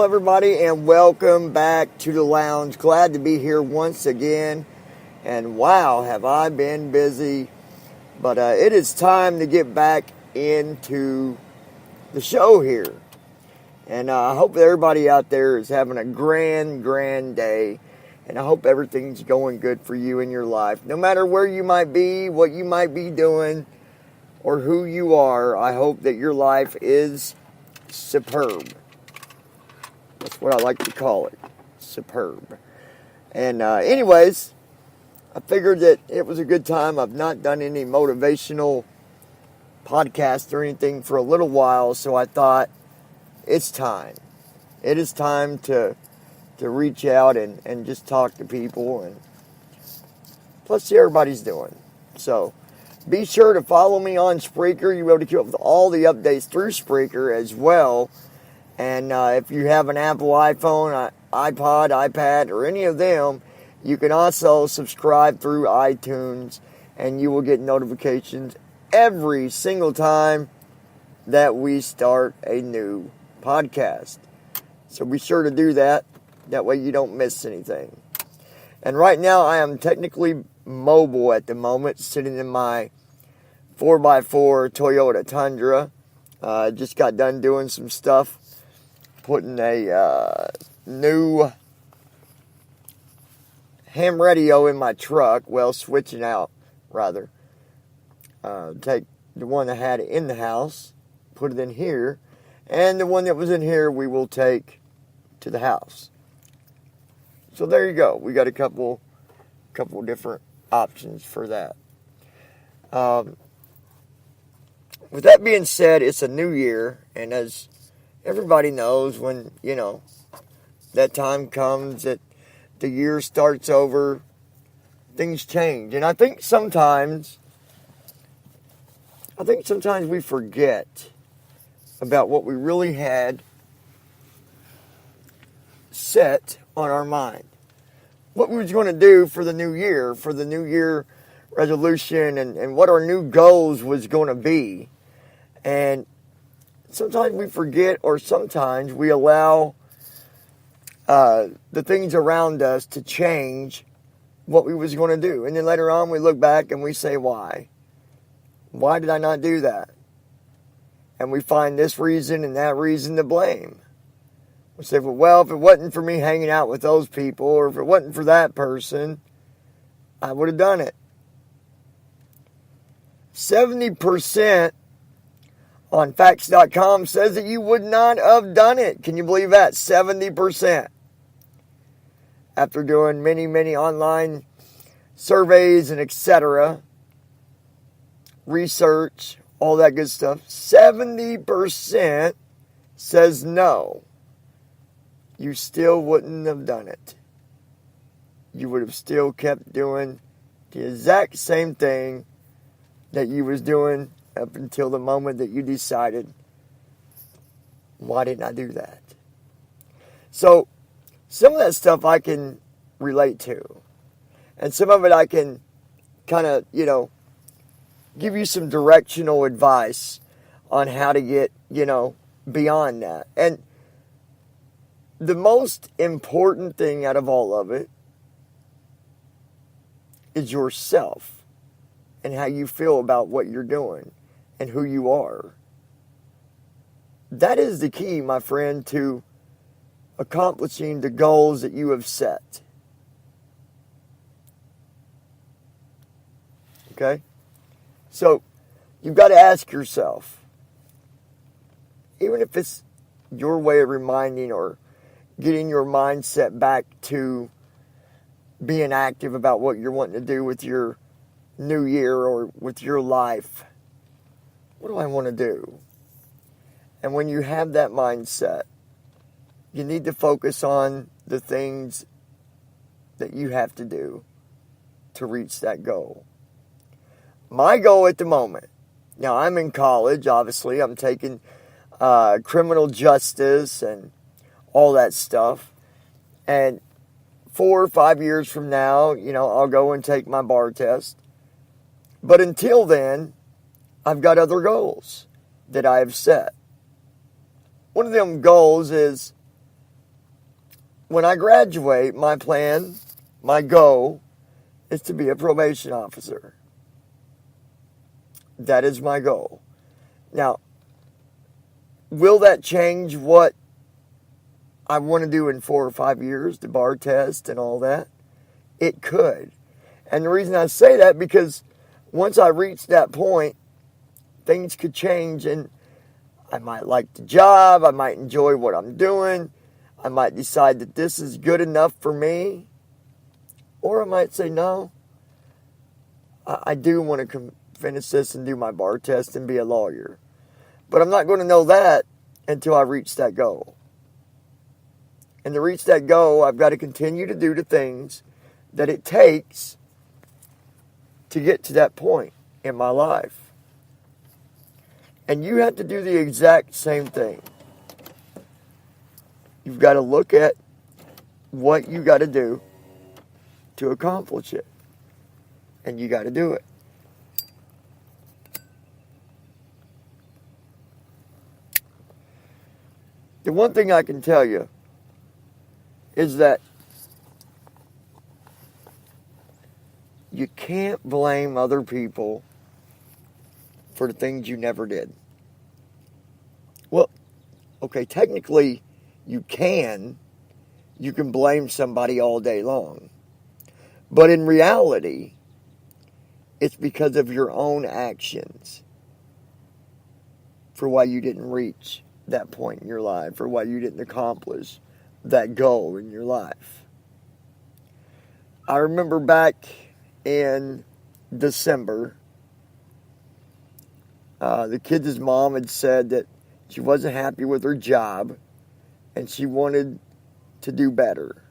Hello, everybody, and welcome back to the lounge. Glad to be here once again. And wow, have I been busy. But it is time to get back into the show here. And I hope that everybody out there is having a grand day. And I hope everything's going good for you in your life. No matter where you might be, what you might be doing, or who you are, I hope that your life is superb. That's what I like to call it, superb. And anyways, I figured that it was a good time. I've not done any motivational podcast or anything for a little while, so I thought it's time. It is time to reach out and just talk to people and plus see how everybody's doing. So be sure to follow me on Spreaker. You'll be able to keep up with all the updates through Spreaker as well. And if you have an Apple iPhone, iPod, iPad, or any of them, you can also subscribe through iTunes, and you will get notifications every single time that we start a new podcast. So be sure to do that. That way you don't miss anything. And right now I am technically mobile at the moment, sitting in my 4x4 Toyota Tundra. Just got done doing some stuff. Putting a new ham radio in my truck. Well, switching out, rather. Take the one I had in the house, put it in here, and the one that was in here we will take to the house. So there you go. We got a couple different options for that. With that being said, it's a new year, and as everybody knows, when, that time comes that the year starts over, things change. And I think sometimes we forget about what we really had set on our mind. What we was going to do for the new year resolution, and what our new goals was going to be. And sometimes we forget, or sometimes we allow the things around us to change what we was going to do. And then later on we look back and we say, why? Why did I not do that? And we find this reason and that reason to blame. We say, well, if it wasn't for me hanging out with those people, or if it wasn't for that person, I would have done it. 70% on Facts.com says that you would not have done it. Can you believe that? 70%. After doing many online surveys and etc., research, all that good stuff, 70% says no. You still wouldn't have done it. You would have still kept doing the exact same thing that you was doing up until the moment that you decided, why didn't I do that? So, some of that stuff I can relate to. And some of it I can kind of, give you some directional advice on how to get, beyond that. And the most important thing out of all of it is yourself and how you feel about what you're doing and who you are. That is the key, my friend, to accomplishing the goals that you have set. Okay? So, you've got to ask yourself, even if it's your way of reminding or getting your mindset back to being active about what you're wanting to do with your new year or with your life. What do I want to do? And when you have that mindset, you need to focus on the things that you have to do to reach that goal. My goal at the moment, now I'm in college, obviously. I'm taking criminal justice and all that stuff. And 4 or 5 years from now, I'll go and take my bar test. But until then, I've got other goals that I have set. One of them goals is when I graduate, my plan, my goal, is to be a probation officer. That is my goal. Now, will that change what I want to do in 4 or 5 years, the bar test and all that? It could. And the reason I say that, because once I reach that point, things could change, and I might like the job, I might enjoy what I'm doing, I might decide that this is good enough for me, or I might say, no, I do want to finish this and do my bar test and be a lawyer. But I'm not going to know that until I reach that goal. And to reach that goal, I've got to continue to do the things that it takes to get to that point in my life. And you have to do the exact same thing. You've got to look at what you got to do to accomplish it. And you got to do it. The one thing I can tell you is that you can't blame other people for the things you never did. Well, okay, technically you can. You can blame somebody all day long. But in reality, it's because of your own actions for why you didn't reach that point in your life, or why you didn't accomplish that goal in your life. I remember back in December, the kid's mom had said that she wasn't happy with her job and she wanted to do better.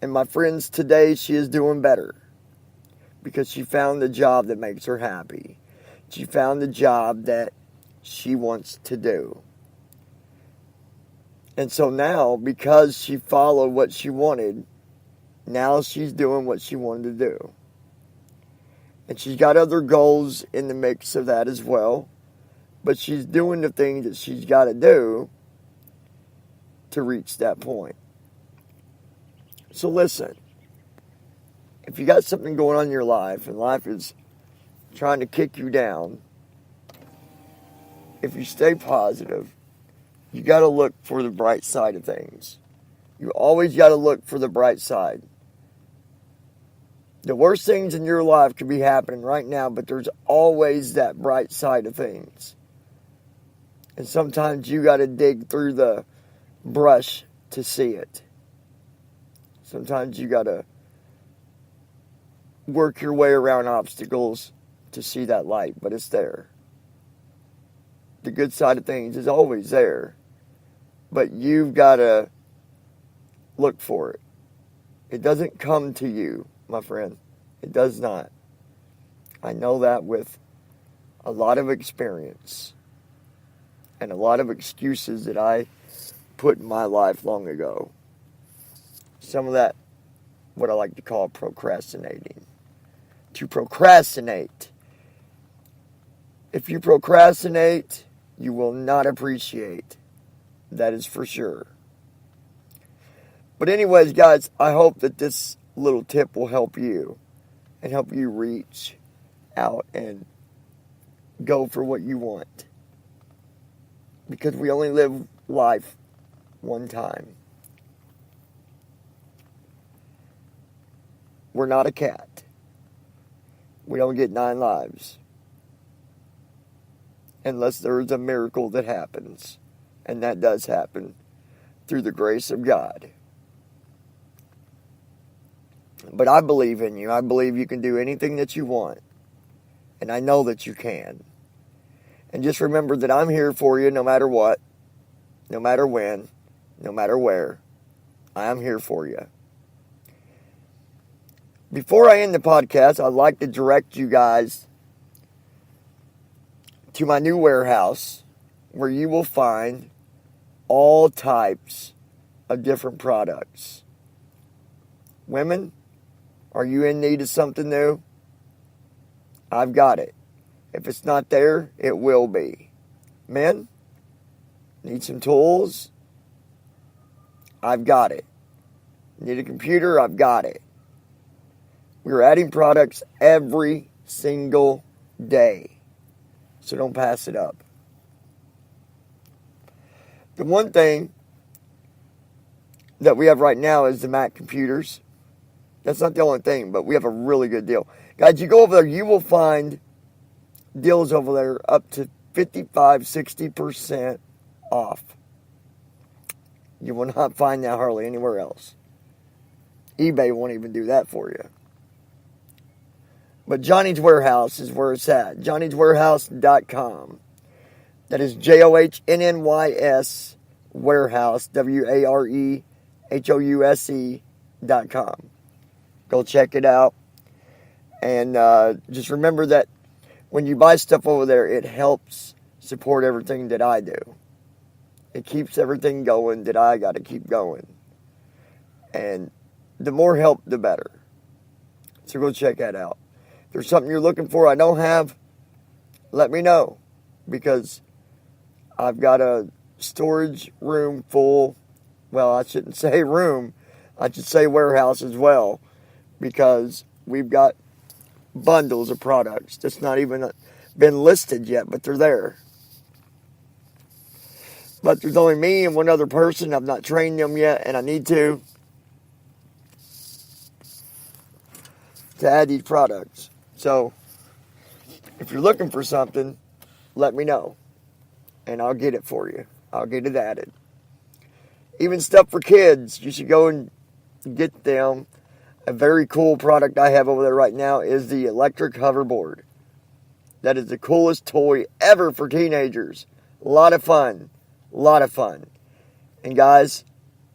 And my friends, today she is doing better because she found the job that makes her happy. She found the job that she wants to do. And so now, because she followed what she wanted, now she's doing what she wanted to do. And she's got other goals in the mix of that as well. But she's doing the things that she's got to do to reach that point. So listen, if you got something going on in your life and life is trying to kick you down, if you stay positive, you got to look for the bright side of things. You always got to look for the bright side. The worst things in your life could be happening right now, but there's always that bright side of things. And sometimes you got to dig through the brush to see it. Sometimes you got to work your way around obstacles to see that light, but it's there. The good side of things is always there, but you've got to look for it. It doesn't come to you, my friend. It does not. I know that with a lot of experience and a lot of excuses that I put in my life long ago. Some of that, what I like to call procrastinating. To procrastinate. If you procrastinate, you will not appreciate. That is for sure. But anyways, guys, I hope that this little tip will help you and help you reach out and go for what you want. Because we only live life one time. We're not a cat. We don't get 9 lives. Unless there is a miracle that happens. And that does happen through the grace of God. But I believe in you. I believe you can do anything that you want. And I know that you can. And just remember that I'm here for you no matter what, no matter when, no matter where. I am here for you. Before I end the podcast, I'd like to direct you guys to my new warehouse, where you will find all types of different products. Women, are you in need of something new? I've got it. If it's not there, it will be. Men, need some tools? I've got it. Need a computer? I've got it. We're adding products every single day. So don't pass it up. The one thing that we have right now is the Mac computers. That's not the only thing, but we have a really good deal. Guys, you go over there, you will find deals over there up to 55, 60% off. You will not find that hardly anywhere else. eBay won't even do that for you. But Johnny's Warehouse is where it's at. Johnny'sWarehouse.com. That is JOHNNYS Warehouse, WAREHOUSE.com. Go check it out. And just remember that when you buy stuff over there, it helps support everything that I do. It keeps everything going that I got to keep going. And the more help, the better. So go check that out. If there's something you're looking for I don't have, let me know. Because I've got a storage room full. Well, I shouldn't say room. I should say warehouse as well. Because we've got bundles of products that's not even been listed yet, but they're there. But there's only me and one other person. I've not trained them yet, and I need to add these products. So, if you're looking for something, let me know, and I'll get it for you. I'll get it added. Even stuff for kids, you should go and get them. A very cool product I have over there right now is the electric hoverboard. That is the coolest toy ever for teenagers. A lot of fun. A lot of fun. And guys,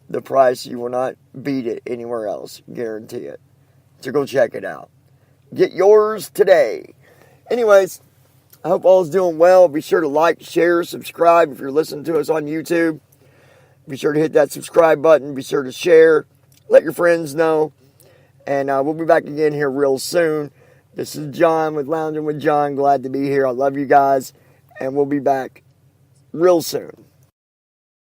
the price, you will not beat it anywhere else. Guarantee it. So go check it out. Get yours today. Anyways, I hope all is doing well. Be sure to like, share, subscribe if you're listening to us on YouTube. Be sure to hit that subscribe button. Be sure to share. Let your friends know. And we'll be back again here real soon. This is John with Lounging with John. Glad to be here. I love you guys. And we'll be back real soon.